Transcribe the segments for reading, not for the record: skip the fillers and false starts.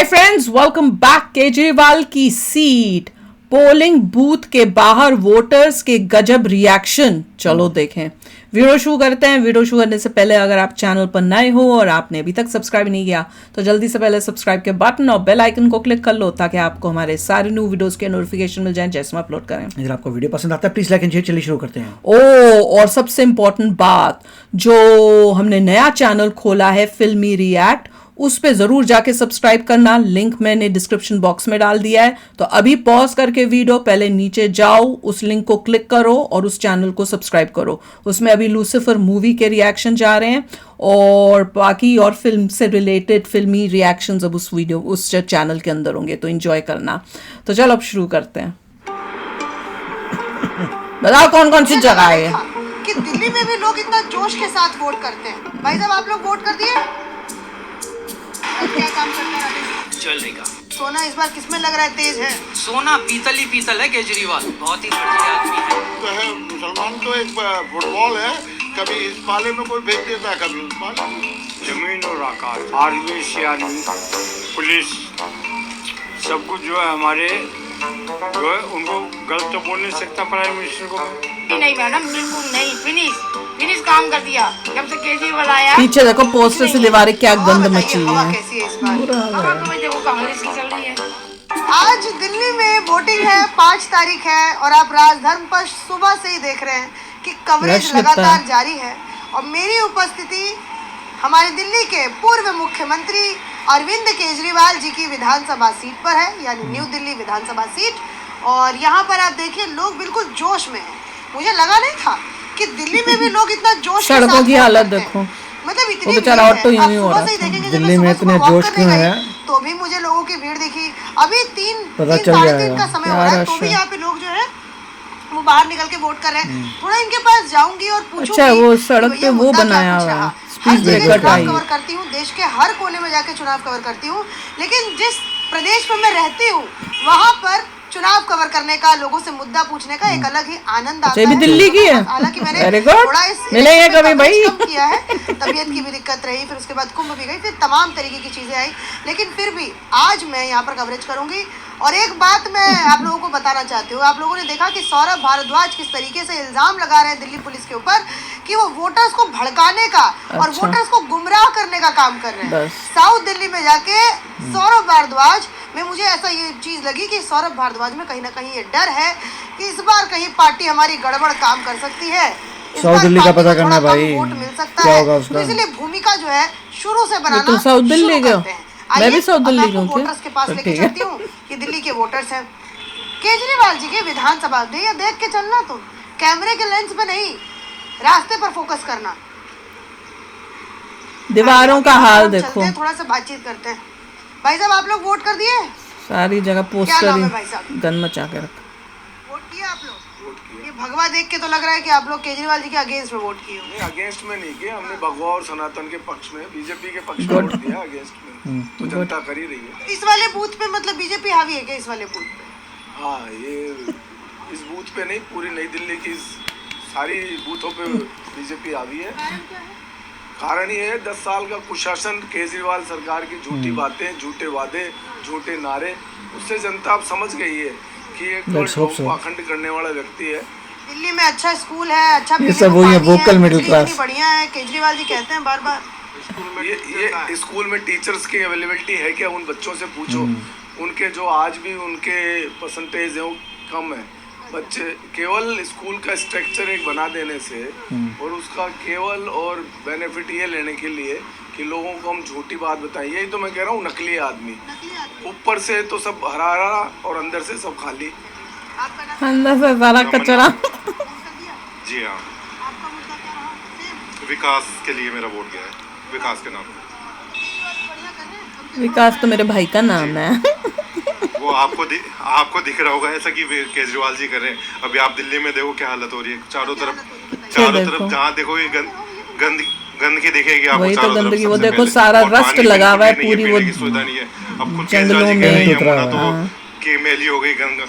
Friends, welcome back. Kejriwal की seat, polling booth के बाहर वोटर्स के गजब रिएक्शन। चलो देखें। वीडियो शुरू करते हैं। वीडियो शुरू करने से पहले अगर आप चैनल पर नए हो और आपने अभी तक सब्सक्राइब नहीं किया तो जल्दी से पहले सब्सक्राइब के बटन और बेल आइकन को क्लिक कर लो ताकि आपको हमारे सारे न्यू वीडियोस के नोटिफिकेशन मिल जाएं जैसे हम अपलोड करें। अगर आपको वीडियो पसंद आता है प्लीज लाइक एंड शेयर। चलिए शुरू करते हैं। और सबसे इंपॉर्टेंट बात, जो हमने नया चैनल खोला है फिल्मी रिएक्ट, उस पे जरूर जाके सब्सक्राइब करना। लिंक मैंने डिस्क्रिप्शन बॉक्स में डाल दिया है। तो अभी पॉज करके वीडियो पहले नीचे जाओ, उस लिंक को क्लिक करो और उस चैनल को सब्सक्राइब करो। उसमें अभी लूसीफर मूवी के रिएक्शन जा रहे हैं और बाकी और फिल्म से रिलेटेड फिल्मी रिएक्शंस अब उस चैनल के अंदर होंगे, तो एंजॉय करना। तो चलो अब शुरू करते हैं। बताओ कौन कौन सी जगह है कि दिल्ली में भी लोग इतना जोश के साथ वोट करते हैं। भाई साहब, आप लोग वोट कर दिए? क्या काम करते हैं अभी? चलेगा। सोना इस बार किसमें लग रहा है तेज है? सोना पीतल ही पीतल है। केजरीवाल बहुत ही बढ़िया आदमी है। तो है मुसलमान तो एक फुटबॉल है, कभी इस पाले में कोई भेज देता है, कभी उस पाले में। जमीन और आकाश, आर्मी सियानी, पुलिस, सब कुछ जो है हमारे जो है उनको गलत तो बोल नहीं सकता प्राइम मिनिस्टर को। नहीं मैडम, बिल्कुल नहीं। फिनिश काम कर दिया जब से केजरीवाल आया। पीछे देखो पोस्टर से दीवारें क्या गंद मची हवा है। कैसी है इस बार? हवा तो भाई देखो कांग्रेस की चल रही है। आज दिल्ली में वोटिंग है, 5 तारीख है और आप राजधर्म पर सुबह से ही देख रहे हैं कि कवरेज रश लगता लगातार है। जारी है। और मेरी उपस्थिति हमारे दिल्ली के पूर्व मुख्यमंत्री अरविंद केजरीवाल जी की विधानसभा सीट पर है, यानी न्यू दिल्ली विधानसभा सीट। और यहाँ पर आप देखिए लोग बिल्कुल जोश में हैं। मुझे लगा नहीं था कि दिल्ली में भी लोग इतना जोश के साथ सड़कों की वोट हालत करते हैं। देखो, मतलब इतनी वो बेचारा भीड़ है। ऑटो यूं आप ही हो सुबह रहा से ही था। देखेंगे, जब दिल्ली मैं में सुबह इतने सुबह जोश walk क्यों करने है? गई, तो भी मुझे लोगों की भीड़ दिखी। अभी पता चल साढ़े जाएगा। 3 का समय हो क्या रहा है, रश तो भी है। यहाँ पे लोग जो है वो बाहर निकल के वोट कर रहे हैं। थोड़ा इनके पास जाऊंगी और पूछूंगी। अच्छा, वो कि सड़क भैया पे वो मुद्दा क्या बनाया पूछ हुआ रहा? है, हर स्पीड जगह ब्रेकर चुनाव टाइप। कवर करती हूँ, देश के हर कोने में जाके चुनाव कवर करती हूँ, लेकिन जिस प्रदेश में मैं रहती हूँ वहाँ पर चुनाव कवर करने का, लोगों से मुद्दा पूछने का एक अलग ही आनंद आता ये भी है। दिल्ली की है? हालांकि मैंने Very good. थोड़ा इस मिलेंगे इलेक्शन में कभी भाई। कवरेज कम किया है, तबीयत की भी दिक्कत रही, फिर उसके बाद कुंभ भी गई, फिर तमाम तरीके की चीजें आई, लेकिन फिर भी आज मैं यहाँ पर कवरेज करूंगी। और एक बात मैं आप लोगों को बताना चाहती हूँ। आप लोगों ने देखा कि सौरभ भारद्वाज किस तरीके से इल्जाम लगा रहे हैं दिल्ली पुलिस के ऊपर कि वो वोटर्स को भड़काने का और अच्छा। वोटर्स को गुमराह करने का काम कर रहे हैं। बस। साउथ दिल्ली में जाके सौरभ भारद्वाज में मुझे ऐसा ये चीज लगी कि सौरभ भारद्वाज में कहीं ना कहीं ये डर है कि इस बार कहीं पार्टी हमारी गड़बड़ काम कर सकती है। इस साउथ बार दिल्ली का पार्टी पता को करना थोड़ा कम भाई, वोट मिल सकता क्या है। होगा उसका? तो इसलिए भूमिका जो है शुरू से बनाना तुम साउथ दिल्ली शुरू के हो? करते हैं। मैं आइए, भी साउथ अब दिल्ली आपको की हूँ क्या? वोटर्स के पास तो लेके ठीक है। चलती हूँ कि दिल्ली के वोटर्स हैं। केजरीवाल जी के विधानसभा देख के चलना, तुम कैमरे के लेंस पे नहीं, रास्ते पर फोकस करना। दीवारों का हाल हम चलते देखो, हैं, थोड़ा सा बातचीत करते हैं। भाई साहब, आप लोग वोट कर दिए? सारी जगह क्या पोस्टर नाम ही है भाई साहब? गंद मचा के रखा। वोट किया आप लोग? ये भगवा देख के तो लग रहा है कि आप लोग केजरीवाल जी के अगेंस्ट में वोट किए हो। नहीं, अगेंस्ट में नहीं किया हमने, भगवा और सनातन के पक्ष में, बीजेपी के पक्ष में वोट दिया, अगेंस्ट में तो जनता कर ही रही है। इस वाले बूथ पे मतलब बीजेपी हावी है क्या? इस वाले बूथ पे? हाँ, ये इस बूथ पे नहीं, पूरी नई दिल्ली की सारी बूथों पे बीजेपी हावी है। कारण ये है 10 साल का कुशासन, केजरीवाल सरकार की झूठी बातें, झूठे वादे, झूठे नारे, उससे जनता अब समझ गई है कि ये Let's hope so. पाखंड करने वाला व्यक्ति है। दिल्ली में अच्छा स्कूल है, अच्छा ये पीने सब को वही है, पानी vocal middle बिजली class. इतनी बढ़िया है, केजरीवाल जी कहते हैं बार बार। ये स्कूल में टीचर्स की अवेलेबिलिटी है क्या? उन बच्चों से पूछो, उनके जो आज भी उनके परसेंटेज है वो कम है। बच्चे केवल स्कूल का स्ट्रक्चर एक बना देने से और उसका केवल और बेनिफिट ये लेने के लिए कि लोगों को हम झूठी बात बताएं, यही तो मैं कह रहा हूँ, नकली आदमी। ऊपर से तो सब हरा हरा और अंदर से सब खाली। आपका नाम? अंदर से सारा कचरा। जी हाँ, आपका मुद्दा क्या रहा? सेम। विकास के लिए मेरा वोट गया है, विकास के नाम पे। बढ़िया कर रहे हैं। विकास तो मेरे भाई का नाम है। वो आपको दिख रहा होगा ऐसा कि केजरीवाल जी कर रहे हैं। अभी आप दिल्ली में देखो क्या हालत हो रही है, चारों तरफ जहाँ देखो ये गंदगी दिखेगी आपको वही तो चारों तरफ। गंदगी, वो सबसे देखो पहले। सारा और रस्ट पानी लगा हुआ है बिल्कुल पूरी, नहीं वो पीने की सुविधा नहीं है। अब खुद जंगलों केजरीवाल जी कह में। रहे हैं उतरा यमुना तो हुआ वो के मैली हो गई गंगा,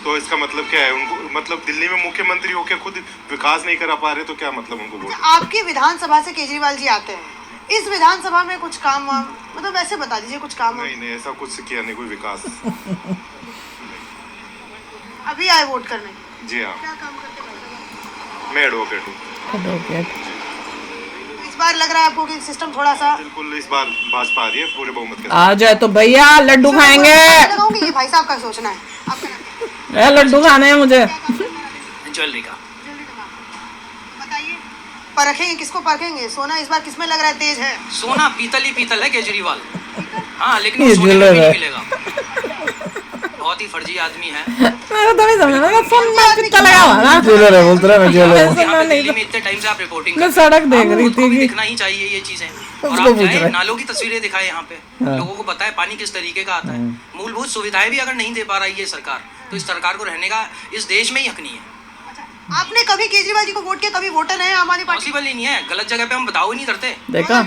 तो इसका मतलब क्या है? उनको मतलब दिल्ली में मुख्यमंत्री होकर खुद विकास नहीं करा पा रहे तो क्या मतलब उनको वोट? आपकी विधानसभा से केजरीवाल जी आते हैं, इस विधानसभा में कुछ काम वाम मतलब वैसे बता दीजिए कुछ काम वाम। नहीं ऐसा कुछ किया नहीं, कोई विकास। अभी आए वोट करने? जी हाँ, क्या काम करते हैं? मैं एडवोकेट हूँ। इस बार लग रहा है आपको कि सिस्टम थोड़ा सा बिल्कुल इस बार भाजपा आ रही है पूरे बहुमत के साथ। आ जाए तो भैया लड्डू खाएंगे। लगाऊंगी, ये भाई साहब का सोचना है। आपका नाम? लड्डू खाने हैं मुझे। ज्वेलरी का। बताइए, परखेंगे किसको परखेंगे? सोना इस बार किसमें लग रहा है तेज है? सोना पीतल ही पीतल है केजरीवाल। हाँ लेकिन ये वो सोने में ज्वेलर भी है। नहीं मिलेगा। बहुत ही फर्जी आदमी है। मैं तो नहीं समझ रहा, फोन में कितना लगा हुआ ना। ज्वेलर है बोलता रहा मैं ज्वेलर हूँ। यहाँ पे दिल्ली में इतने टाइम से आप रिपोर्टिंग मैं सड़क देख रही खुद को भी थी दिखना ही चाहिए ये चीजें। और उसको आप पूछ जाए रहे। नालों की तस्वीरें दिखाए यहाँ पे, लोगों को पता है पानी किस तरीके का आता है। मूलभूत सुविधाएं भी अगर नहीं दे पा रही है सरकार, तो इस सरकार को रहने का इस देश में ही हक नहीं है। आपने कभी केजरीवाल जी को वोट किया? कभी वोटर है आम आदमी पार्टी? पॉसिबल ही नहीं है, गलत जगह पे हम बताओ ही नहीं करते। देखा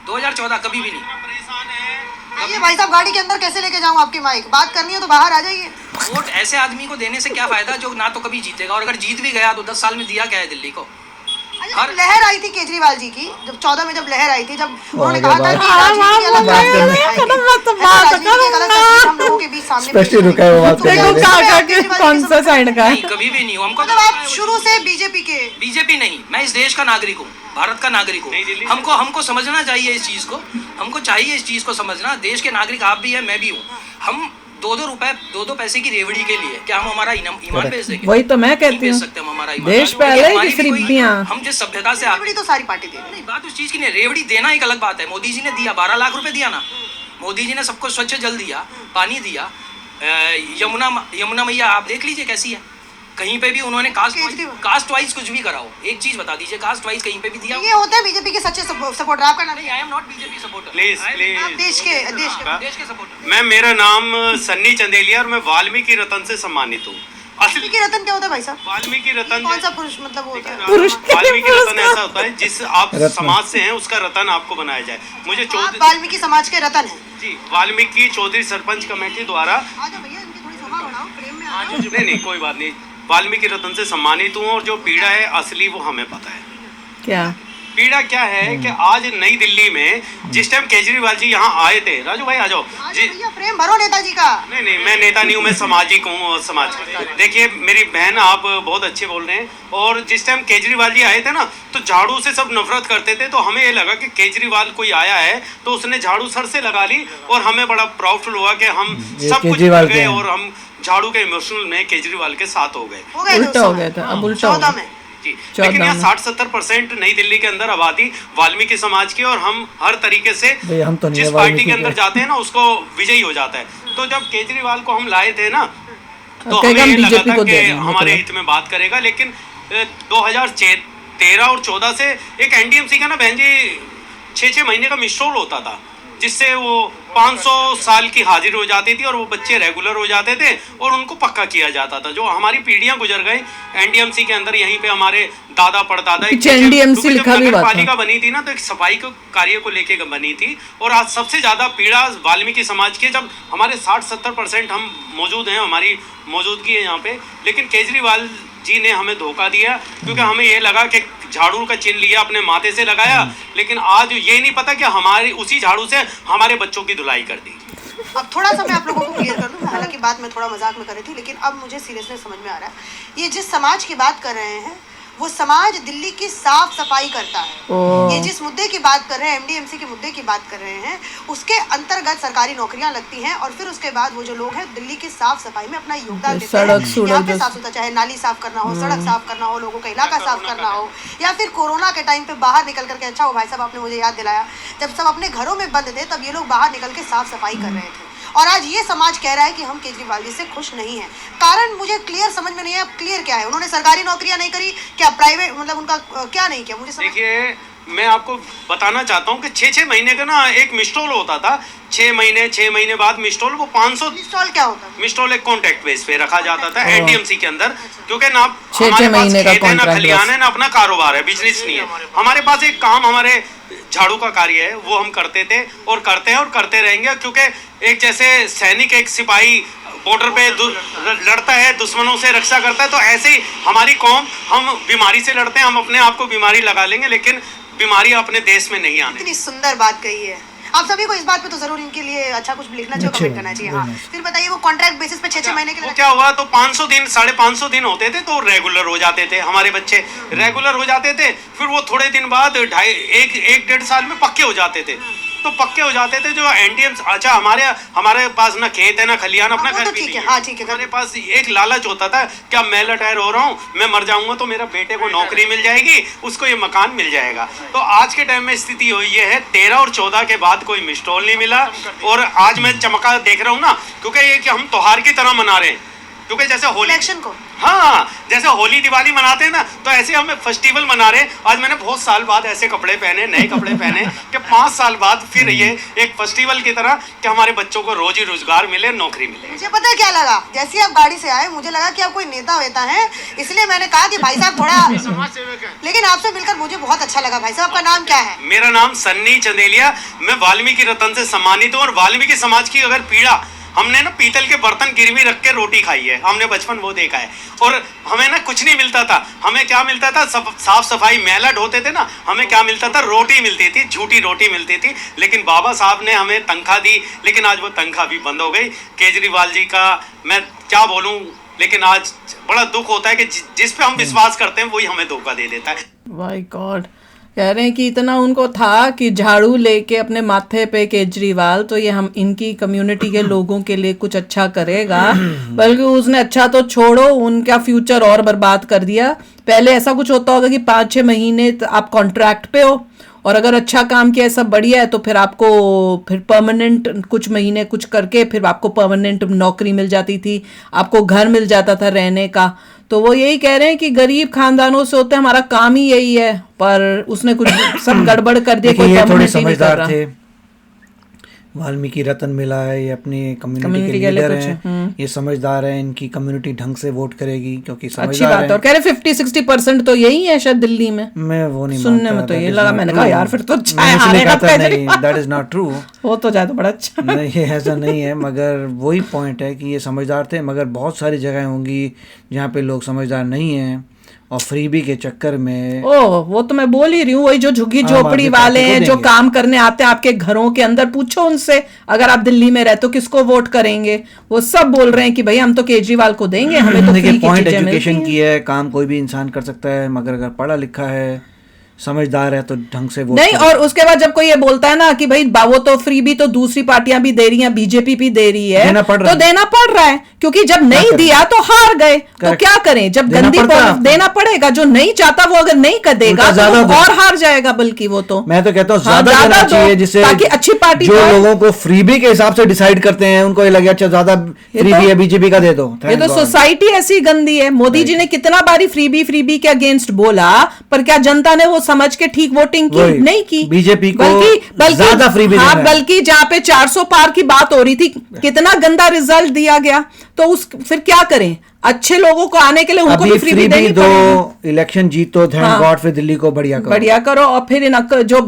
2014 कभी भी नहीं। ये भाई साहब गाड़ी के अंदर कैसे लेके जाऊं आपकी माइक? बात करनी है तो बाहर आ जाइए। वोट ऐसे आदमी को देने से क्या फायदा जो ना तो कभी जीतेगा, और अगर जीत भी गया तो 10 साल में दिया क्या है दिल्ली को। जब लहर आई थी केजरीवाल जी की, जब 14 में जब लहर आई थी, जब उन्होंने क्या कहा था बात कि है। राजनीति की अलग बात तस्वीर करने। दिखाएंगे। ऐसा राजनीति की एक अलग तस्वीर हम लोगों के बीच सामने पेश स्पष्ट रुका है वो बात तो करने देखो वाले। कहाँ के कौन सा साइड का है। नहीं कभी भी नहीं हूँ। हमको मतलब आप शुरू से बीजेपी के? बीजेपी नहीं, मैं इस देश का नागरिक हूँ, भारत का नागरिक हूँ। हमको समझना चाहिए इस चीज को, हमको चाहिए इस चीज को समझना। देश के नागरिक आप भी है, मैं भी हूँ। हम 2-2 पैसे की रेवड़ी के लिए क्या हम हमारा ईमान बेच देंगे? वही तो मैं नहीं कहती बेच हूँ, सकते हम हमारा ईमान। देश क्योंकि पहले हमारी की भी कोई- गरीबियाँ। हम जिस सभ्यता से रेवड़ी तो सारी पार्टी दे रही है। नहीं, बात उस चीज की नहीं, रेवड़ी देना एक अलग बात है। मोदी जी ने दिया 12 लाख रुपए दिया ना, मोदी जी ने सबको स्वच्छ जल दिया, पानी दिया। यमुना मैया आप देख लीजिए कैसी है। कहीं पे भी उन्होंने कास्ट वाइज कुछ भी कराओ। एक चीज बता दीजिए, कास्ट वाइज कहीं पे भी दिया? ये होते हैं बीजेपी के सच्चे सपोर्टर। आपका नाम? नहीं, I am not BJP supporter. Please आप प्लीज देश के सपोर्टर। मैं, मेरा नाम सन्नी चंदेलिया और मैं वाल्मीकि रतन से सम्मानित हूँ। असली वाल्मीकि रतन क्या होता है भाई साहब? वाल्मीकि रतन कौन सा पुरुष मतलब वो होता है? वाल्मीकि रतन ऐसा होता है जिस आप समाज से हैं उसका रतन आपको बनाया जाए। मुझे आप चौधरी वाल्मीकि समाज के रतन हैं? जी, वाल्मीकि चौधरी सरपंच कमेटी द्वारा। आ जाओ भैया, इनकी थोड़ी सभा बढ़ाओ, प्रेम में आ जाओ। नहीं कोई बात नहीं, वाल्मीकि रतन से सम्मानित हूँ। और जो पीड़ा है असली वो हमें पता है। क्या पीड़ा क्या है कि आज नई दिल्ली में जिस टाइम केजरीवाल जी यहाँ आए थे, राजू भाई आ जाओ जी। भैया प्रेम भरो नेताजी का। नहीं मैं नेता नहीं हूँ, मैं सामाजिक हूँ और समाज। देखिए मेरी बहन, आप बहुत अच्छे बोल रहे हैं। और जिस टाइम केजरीवाल जी आए थे ना, तो झाड़ू से सब नफरत करते थे। तो हमें ये लगा कि केजरीवाल कोई आया है तो उसने झाड़ू सर से लगा ली, और हमें बड़ा प्राउडफुल हुआ कि हम सब कुछ भूल गए और हम झाड़ू के इमोशनल में केजरीवाल के साथ हो गए। उल्टा हो गया था, अब उल्टा हो 14 गया। में जी, लेकिन यहाँ 60-70% नई दिल्ली के अंदर आबादी वाल्मीकि समाज की, और हम हर तरीके से भैया हम तो नहीं जिस है पार्टी वाल्मीकि के अंदर के। जाते हैं ना उसको विजयी हो जाता है। तो जब केजरीवाल को हम लाए थे ना, तो कहेगा हमें हम ये लगा बीजेपी था को कि दे देंगे, हमारे मतलब। हित में बात करेगा। लेकिन 2013 और 14 से एक एनडीएमसी का ना बहन जी 6-6 महीने का मिसरोल होता था, जिससे वो 500 साल की हाजिर हो जाती थी और वो बच्चे रेगुलर हो जाते थे और उनको पक्का किया जाता था। जो हमारी पीढ़ियां गुजर गई एनडीएमसी के अंदर, यहीं पे हमारे दादा परदादा। पीछे NDMC लिखा भी हुआ था। पालिका बनी थी ना, तो एक सफाई के कार्य को लेके बनी थी। और आज सबसे ज्यादा पीड़ा वाल्मीकि समाज की है। जब हमारे 60-70% हम मौजूद हैं, हमारी मौजूदगी है यहाँ पे, लेकिन केजरीवाल जी ने हमें धोखा दिया। क्योंकि हमें ये लगा कि झाड़ू का चिन्ह लिया, अपने माथे से लगाया, लेकिन आज ये नहीं पता कि हमारी उसी झाड़ू से हमारे बच्चों की धुलाई कर दी। अब थोड़ा सा मैं आप लोगों को क्लियर कर दूं। हालांकि बात मैं थोड़ा मजाक में कर रही थी, लेकिन अब मुझे सीरियसली समझ में आ रहा है। ये जिस समाज की बात कर रहे हैं, वो समाज दिल्ली की साफ सफाई करता है। ये जिस मुद्दे की बात कर रहे हैं, एमडीएमसी के मुद्दे की बात कर रहे हैं, उसके अंतर्गत सरकारी नौकरियां लगती हैं और फिर उसके बाद वो जो लोग हैं दिल्ली की साफ सफाई में अपना योगदान देते हैं। यहाँ पे साफ सुथरा, चाहे नाली साफ करना हो, सड़क साफ करना हो, लोगों का इलाका साफ करना हो, या फिर कोरोना के टाइम पे बाहर निकल करके, अच्छा वो भाई साहब आपने मुझे याद दिलाया, जब सब अपने घरों में बंद थे तब ये लोग बाहर निकल के साफ सफाई कर रहे थे। और आज ये समाज कह रहा है कि हम केजरीवाल जी से खुश नहीं हैं। कारण मुझे क्लियर समझ में नहीं है। क्लियर क्या है? उन्होंने सरकारी नौकरियां नहीं करी क्या? प्राइवेट मतलब उनका क्या नहीं किया? मुझे देखिए मैं आपको बताना चाहता हूँ कि 6-6 महीने का ना एक मिस्टोल होता था। 6 महीने बाद मिस्टोल, वो 500 मिस्टॉल क्या होता है? मिस्टोल एक कॉन्ट्रैक्ट बेस पे रखा जाता था एनडीएमसी के अंदर। क्योंकि ना 6-6 महीने का खेत है, ना कॉन्ट्रैक्ट खलियान है, ना अपना कारोबार है, बिजनेस नहीं है। हमारे पास एक काम, हमारे झाड़ू का कार्य है, वो हम करते थे और करते हैं और करते रहेंगे। क्योंकि एक जैसे सैनिक, एक सिपाही बॉर्डर पे लड़ता है, दुश्मनों से रक्षा करता है, तो ऐसे ही हमारी कौम, हम बीमारी से लड़ते हैं, हम अपने आप को बीमारी लगा लेंगे, लेकिन बीमारियां अपने देश में नहीं आने। इतनी सुंदर बात कही है। आप सभी को इस बात पे तो जरूर इनके लिए अच्छा कुछ लिखना चाहिए, कमेंट करना चाहिए। हाँ, फिर बताइए वो कॉन्ट्रैक्ट बेसिस पे 6-6 महीने के लिए क्या हुआ, तो 500 दिन 550 दिन होते थे तो रेगुलर हो जाते थे हमारे बच्चे, रेगुलर हो जाते थे। फिर वो थोड़े दिन बाद 1-1.5 साल में पक्के हो जाते थे। तो पक्के हो जाते थे जो एनडीएम। अच्छा, हमारे पास ना खेत है ना खलियान, अपना घर भी नहीं है। हाँ, ठीक है। हमारे पास एक लालच होता था, क्या मैं रिटायर हो रहा हूँ, मैं मर जाऊंगा तो मेरा बेटे को नौकरी मिल जाएगी, उसको ये मकान मिल जाएगा। तो आज के टाइम में स्थिति ये है, 13 और 14 के बाद कोई मिस्टोल नहीं मिला। और आज मैं चमका देख रहा हूँ ना, क्योंकि ये कि हम त्योहार की तरह मना रहे हैं, क्योंकि जैसे होली इलेक्शन को, हाँ, जैसे होली दिवाली मनाते हैं ना, तो ऐसे हम फेस्टिवल मना रहे हैं। आज मैंने बहुत साल बाद ऐसे कपड़े पहने, नए कपड़े पहने कि 5 साल बाद फिर ये एक फेस्टिवल की तरह कि हमारे बच्चों को रोजी रोजगार मिले, नौकरी मिले। मुझे पता है क्या लगा, जैसे आप गाड़ी से आए मुझे लगा कि आप कोई नेता वेता है, इसलिए मैंने कहा कि भाई साहब थोड़ा समाज सेवक है। लेकिन आपसे मिलकर मुझे बहुत अच्छा लगा। भाई साहब, आपका नाम क्या है? मेरा नाम सन्नी चंदेलिया। मैं वाल्मीकि रतन से सम्मानित हूँ। और वाल्मीकि समाज की अगर पीड़ा, हमने ना पीतल के बर्तन गिरवी रख के रोटी खाई है, हमने बचपन वो देखा है। और हमें ना कुछ नहीं मिलता था, हमें क्या मिलता था, साफ सफाई मेला ढोते थे ना, हमें क्या मिलता था, रोटी मिलती थी, झूठी रोटी मिलती थी। लेकिन बाबा साहब ने हमें तनख्वाह दी, लेकिन आज वो तनख्वाह भी बंद हो गई। केजरीवाल जी का मैं क्या बोलूं, लेकिन आज बड़ा दुख होता है कि जिस पे हम विश्वास करते हैं वही हमें धोखा दे देता है। माय गॉड, कह रहे हैं कि इतना उनको था कि झाड़ू लेके अपने माथे पे केजरीवाल, तो ये हम इनकी कम्युनिटी के लोगों के लिए कुछ अच्छा करेगा, बल्कि उसने अच्छा तो छोड़ो, उनका फ्यूचर और बर्बाद कर दिया। पहले ऐसा कुछ होता होगा कि 5-6 महीने आप कॉन्ट्रैक्ट पे हो, और अगर अच्छा काम किया, सब बढ़िया है, तो फिर आपको फिर परमानेंट कुछ महीने कुछ करके फिर आपको परमानेंट नौकरी मिल जाती थी, आपको घर मिल जाता था रहने का। तो वो यही कह रहे हैं कि गरीब खानदानों से होते हमारा काम ही यही है, पर उसने कुछ सब गड़बड़ कर दिया। कोई ये थोड़े समझदार थे, वाल्मीकि रतन मिला है, ये अपनी कम्युनिटी के लीडर हैं, ये समझदार है, इनकी कम्युनिटी ढंग से वोट करेगी क्योंकि समझदार अच्छी बात है। और कह रहे 50-60% तो यही है शायद दिल्ली में। मैं वो नहीं सुनने में तो ये लगा, मैंने कहा यार फिर तो अच्छा है, हारेगा नहीं, दैट इज नॉट ट्रू। वो तो जाए तो बड़ा अच्छा। नहीं, ऐसा नहीं है, मगर वही पॉइंट है कि ये समझदार थे। मगर बहुत सारी जगह होंगी जहाँ पे लोग समझदार नहीं हैं और फ्रीबी के चक्कर में। वो तो मैं बोल ही रही हूँ, वही जो झुग्गी झोपड़ी वाले हैं, जो काम करने आते हैं आपके घरों के अंदर, पूछो उनसे अगर आप दिल्ली में रहते हो किसको वोट करेंगे, वो सब बोल रहे हैं कि भाई हम तो केजरीवाल को देंगे, हमें तो फ्री की पॉइंट चीजें एजुकेशन मिलती की है, काम कोई भी इंसान कर सकता है, मगर अगर पढ़ा लिखा है, समझदार है तो ढंग से वोट नहीं। और उसके बाद जब कोई ये बोलता है ना कि भाई वो तो फ्री भी तो दूसरी पार्टियां भी दे रही हैं, बीजेपी भी दे रही है, तो देना पड़ रहा है, क्योंकि जब नहीं दिया तो हार गए, तो क्या करें, जब गंदी देना पड़ेगा। जो नहीं चाहता वो अगर नहीं कर देगा तो और हार जाएगा, बल्कि वो तो मैं तो कहता हूँ ज्यादा देना चाहिए, जिससे ताकि अच्छी पार्टी जो लोगों को फ्रीबी के हिसाब से डिसाइड करते हैं उनको ये लगे अच्छा ज्यादा फ्रीबी है बीजेपी का दे दो। ये तो सोसाइटी ऐसी गंदी है। मोदी जी ने कितना बारी फ्रीबी के अगेंस्ट बोला, पर क्या जनता ने वो समझ के ठीक वोटिंग की? नहीं की। बीजेपी को ज्यादा फ्रीबी हाँ, बल्कि जहाँ पे 400 पार की बात हो रही थी, कितना गंदा रिजल्ट दिया गया। तो फिर क्या करें, अच्छे लोगों को आने के लिए उनको भी फ्रीबी देनी पड़ेगी। इलेक्शन जीतो, थैंक गॉड, फिर दिल्ली को बढ़िया करो, और फिर जो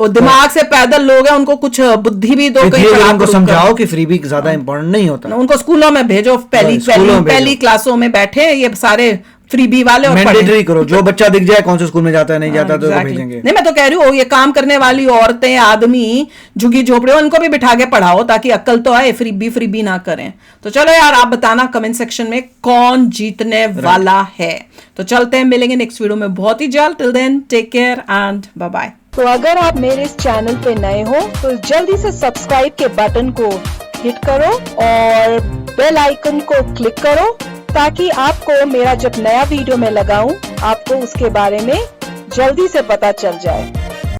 दिमाग से पैदल लोग हैं उनको कुछ बुद्धि भी दो, उनको समझाओ कि फ्रीबी ज्यादा इंपॉर्टेंट नहीं होता, उनको स्कूलों में भेजो, पहली क्लासों में बैठे ये सारे फ्रीबी वाले, और मैंडेटरी करो, जो बच्चा दिख जाए कौन से स्कूल में जाता है नहीं जाता तो भेजेंगे। नहीं, मैं तो कह रही हूँ ये काम करने वाली औरतें, आदमी, झुग्गी झोपड़े, उनको भी बिठा के पढ़ाओ ताकि अक्ल तो आए, फ्रीबी ना करें। तो चलो यार, आप बताना कमेंट सेक्शन में कौन जीतने वाला है। तो चलते हैं, मिलेंगे नेक्स्ट वीडियो में बहुत ही जल्द। Till then take care and bye bye. तो अगर आप मेरे इस चैनल पे नए हो तो जल्दी से सब्सक्राइब के बटन को हिट करो और बेल आइकन को क्लिक करो, ताकि आपको मेरा जब नया वीडियो मैं लगाऊं आपको उसके बारे में जल्दी से पता चल जाए।